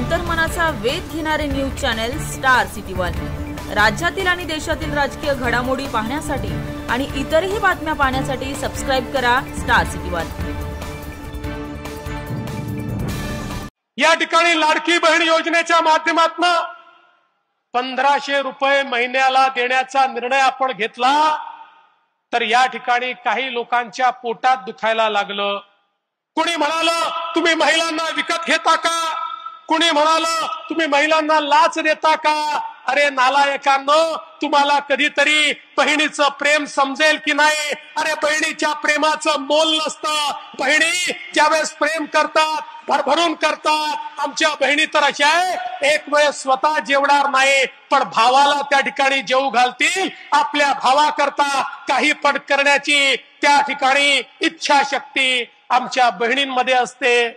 अंतर्मनाचा वेध घेणारे news channel star city one. राज्यातील आणि देशातील राजकीय घडामोडी पाहण्यासाठी आणि इतरही बातम्या पाहण्यासाठी सबस्क्राइब करा स्टार सिटी वन। या ठिकाणी लाडकी बहीण योजनेच्या माध्यमातून 1500 रुपये महिन्याला देण्याचा निर्णय आपण घेतला, तर या ठिकाणी काही लोकांच्या पोटात दुखायला लागलं। कुणी म्हणालं तुम्ही महिलांना विकत घेता का, कुणी म्हणालं तुम्ही महिलांना लाच देता का। अरे नालायकांनो, तुम्हाला कधीतरी बहिणीचं प्रेम समजेल की नाही। अरे बहिणीच्या प्रेमाचं मोल नसतं। बहिणी ज्यावेळेस प्रेम करतात, भरभरून करतात। आमच्या बहिणी तर अशा आहे, एक वेळ स्वतः जेवणार नाही पण भावाला त्या ठिकाणी जेवू घालतील। आपल्या भावाकरता काही पण करण्याची त्या ठिकाणी इच्छाशक्ती आमच्या बहिणींमध्ये असते।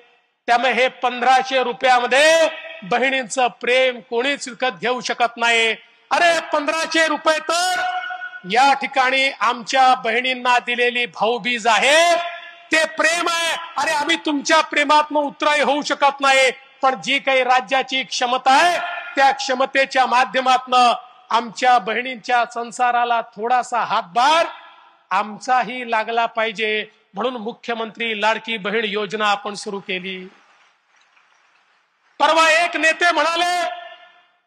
त्यामुळे हे 1500 रुपयामध्ये बहिणींचं प्रेम कोणीच विकत घेऊ शकत नाही। अरे 1500 रुपये तर या ठिकाणी आमच्या बहिणींना दिलेली भाऊबीज आहे, ते प्रेम आहे। अरे आम्ही तुमच्या प्रेमातून उतराई होऊ शकत नाही, पण जी काही राज्याची क्षमता आहे त्या क्षमतेच्या माध्यमातून आमच्या बहिणींच्या संसाराला थोडासा हातभार आमचाही लागला पाहिजे, म्हणून मुख्यमंत्री लाडकी बहीण योजना आपण सुरू केली। परवा एक नेते म्हणाले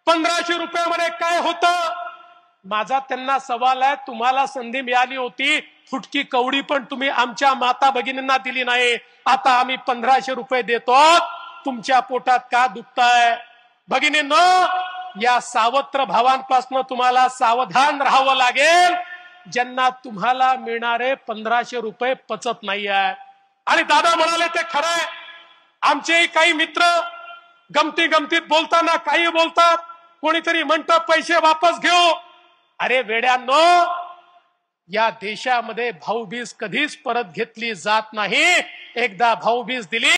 1500 रुपयामध्ये काय होतं। माझा त्यांना सवाल आहे, तुम्हाला संधी मिळाली होती, फुटकी कवडी पण तुम्ही आमच्या माता भगिनींना दिली नाही। आता आम्ही 1500 रुपये देतो, तुमच्या पोटात का दुखताय। भगिनींनो, या सावत्र भावांपासून तुम्हाला सावधान राहावं लागेल, ज्यांना तुम्हाला मिळणारे 1500 रुपये पचत नाही आहे। आणि दादा म्हणाले ते खरंय, आमचे काही मित्र गमती गमतीत बोलताना काही बोलतात, कोणीतरी म्हणतं पैसे वापस घेऊ। अरे वेड्यांनो, या देशामध्ये भाऊबीज कधीच परत घेतली जात नाही। एकदा भाऊबीज दिली